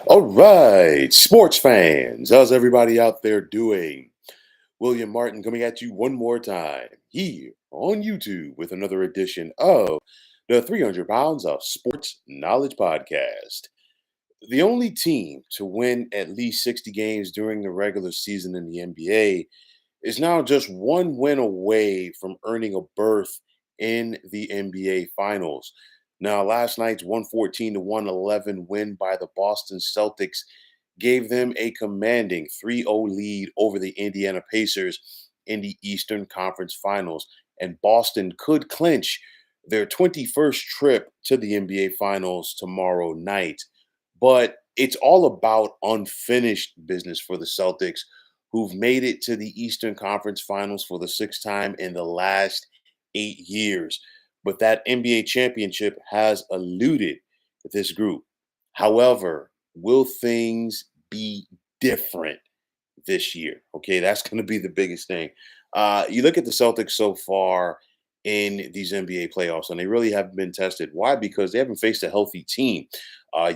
All right, sports fans, how's everybody out there doing? William Martin coming at you one more time here on YouTube with another edition of the 300 Pounds of Sports Knowledge Podcast. The only team to win at least 60 games during the regular season in the NBA is now just one win away from earning a berth in the NBA Finals. Now, last night's 114 to 111 win by the Boston Celtics gave them a commanding 3-0 lead over the Indiana Pacers in the Eastern Conference Finals. And Boston could clinch their 21st trip to the NBA Finals tomorrow night. But it's all about unfinished business for the Celtics, who've made it to the Eastern Conference Finals for the sixth time in the last 8 years. But that NBA championship has eluded this group. However, will things be different this year? Okay, that's going to be the biggest thing. You look at the Celtics so far in these NBA playoffs, and they really haven't been tested. Why? Because they haven't faced a healthy team.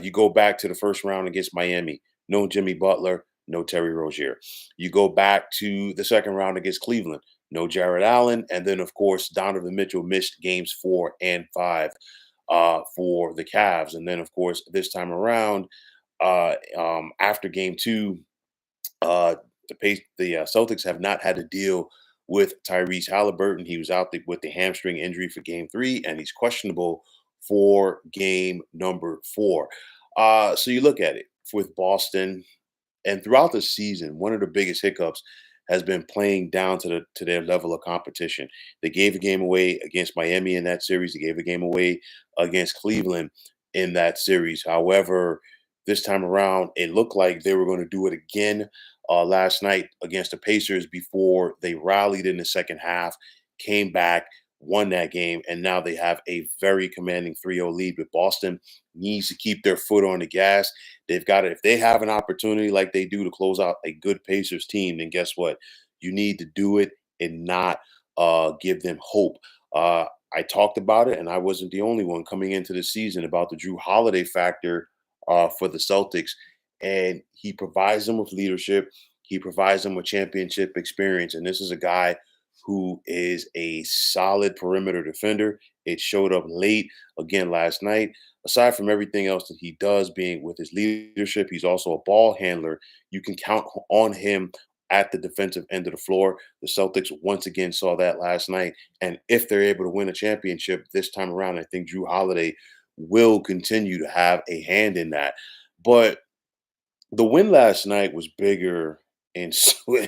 You go back to the first round against Miami, no Jimmy Butler, no Terry Rozier. You go back to the second round against Cleveland, no Jared Allen, and then of course Donovan Mitchell missed games 4 and 5 for the Cavs, and then of course this time around, after game two, the Celtics have not had to deal with Tyrese Halliburton. He was out with the hamstring injury for game three, and he's questionable for game number four. So you look at it with Boston, and throughout the season, one of the biggest hiccups has been playing down to their level of competition. They gave a game away against Miami in that series. They gave a game away against Cleveland in that series. However, this time around, it looked like they were going to do it again last night against the Pacers before they rallied in the second half, came back, won that game, and now they have a very commanding 3-0 lead. But Boston needs to keep their foot on the gas. They've got it. If they have an opportunity like they do to close out a good Pacers team, then guess what? You need to do it and not give them hope. I talked about it, and I wasn't the only one coming into the season about the Drew Holiday factor for the Celtics. And he provides them with leadership. He provides them with championship experience. And this is a guy who is a solid perimeter defender. It showed up late again last night. Aside from everything else that he does, being with his leadership, he's also a ball handler. You can count on him at the defensive end of the floor. The Celtics once again saw that last night. And if they're able to win a championship this time around, I think Drew Holiday will continue to have a hand in that. But the win last night was bigger in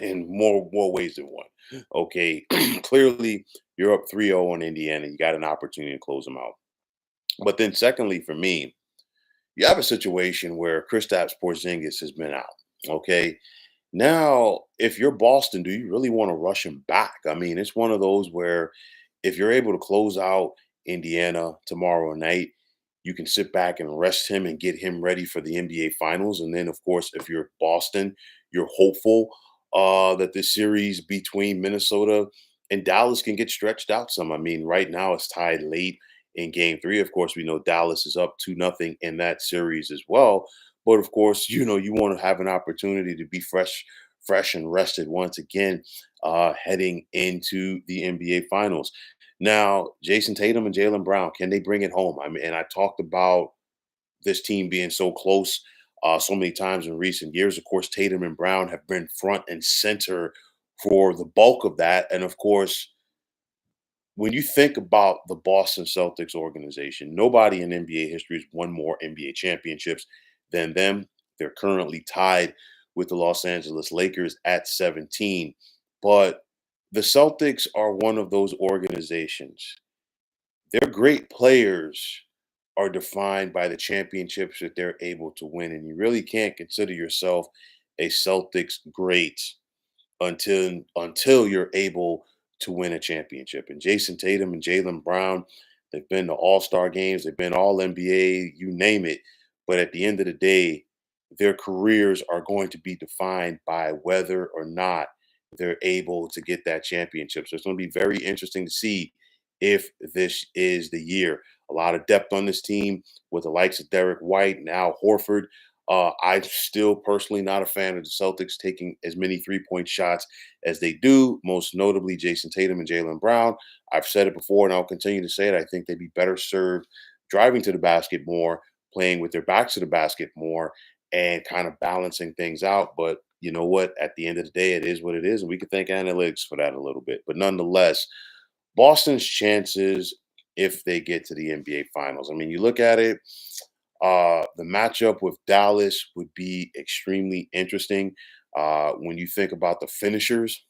in more ways than one. Okay, clearly you're up 3-0 on Indiana. You got an opportunity to close them out. But then, secondly, for me, you have a situation where Kristaps Porzingis has been out. Okay, now if you're Boston, do you really want to rush him back? I mean, it's one of those where if you're able to close out Indiana tomorrow night, you can sit back and rest him and get him ready for the NBA Finals. And then, of course, if you're Boston, you're hopeful that this series between Minnesota and Dallas can get stretched out some. I mean, right now it's tied late in game three. Of course, we know Dallas is up 2-0 in that series as well. But of course, you want to have an opportunity to be fresh and rested once again heading into the NBA Finals. Now, Jason Tatum and Jalen Brown, can they bring it home? I mean, and I talked about this team being so close so many times in recent years. Of course, Tatum and Brown have been front and center for the bulk of that. And of course, when you think about the Boston Celtics organization, nobody in NBA history has won more NBA championships than them. They're currently tied with the Los Angeles Lakers at 17. But the Celtics are one of those organizations. Their great players are defined by the championships that they're able to win. And you really can't consider yourself a Celtics great until you're able to win a championship. And Jason Tatum and Jalen Brown, they've been to all-star games, they've been all NBA, you name it. But at the end of the day, their careers are going to be defined by whether or not they're able to get that championship. So it's going to be very interesting to see if this is the year. A lot of depth on this team with the likes of Derek White and Al Horford. I'm still personally not a fan of the Celtics taking as many 3-point shots as they do, most notably Jason Tatum and Jalen Brown. I've said it before and I'll continue to say it. I think they'd be better served driving to the basket more, playing with their backs to the basket more, and kind of balancing things out. But you know what? At the end of the day, it is what it is. And we could thank analytics for that a little bit. But nonetheless, Boston's chances if they get to the NBA Finals. I mean, you look at it, the matchup with Dallas would be extremely interesting. When you think about the finishers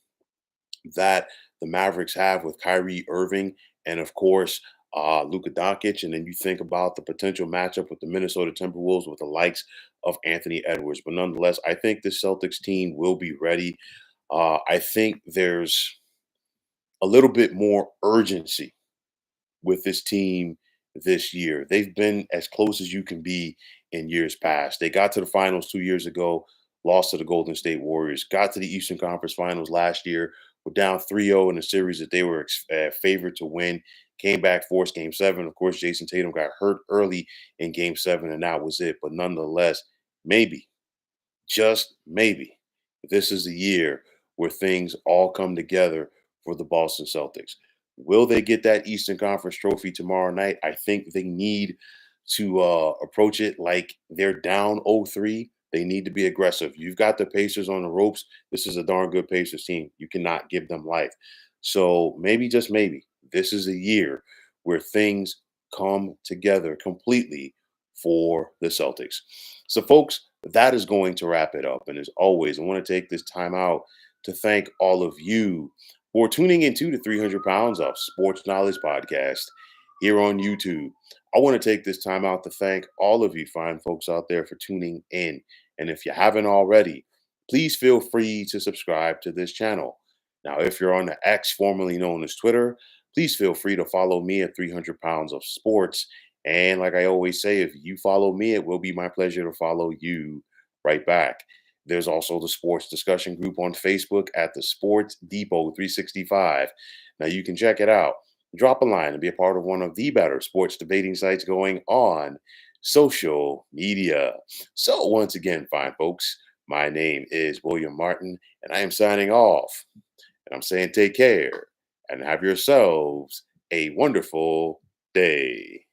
that the Mavericks have with Kyrie Irving and, of course, Luka Doncic, and then you think about the potential matchup with the Minnesota Timberwolves with the likes of Anthony Edwards. But nonetheless, I think the Celtics team will be ready. I think there's a little bit more urgency with this team this year. They've been as close as you can be in years past. They got to the finals 2 years ago, lost to the Golden State Warriors, got to the Eastern Conference Finals last year, were down 3-0 in a series that they were favored to win, came back, forced game seven. Of course, Jason Tatum got hurt early in game seven, and that was it. But nonetheless, maybe, just maybe, this is the year where things all come together for the Boston Celtics. Will they get that Eastern Conference trophy tomorrow night? I think they need to approach it like they're down 0-3. They need to be aggressive. You've got the Pacers on the ropes. This is a darn good Pacers team. You cannot give them life. So maybe, just maybe, this is a year where things come together completely for the Celtics. So, folks, that is going to wrap it up. And as always, I want to take this time out to thank all of you for tuning into the 300 Pounds of Sports Knowledge podcast here on YouTube. I want to take this time out to thank all of you fine folks out there for tuning in. And if you haven't already, please feel free to subscribe to this channel. Now, if you're on the X, formerly known as Twitter, please feel free to follow me at 300 Pounds of Sports. And like I always say, if you follow me, it will be my pleasure to follow you right back. There's also the sports discussion group on Facebook at the Sports Depot 365. Now you can check it out. Drop a line and be a part of one of the better sports debating sites going on social media. So once again, fine folks, my name is William Martin, and I am signing off. And I'm saying take care and have yourselves a wonderful day.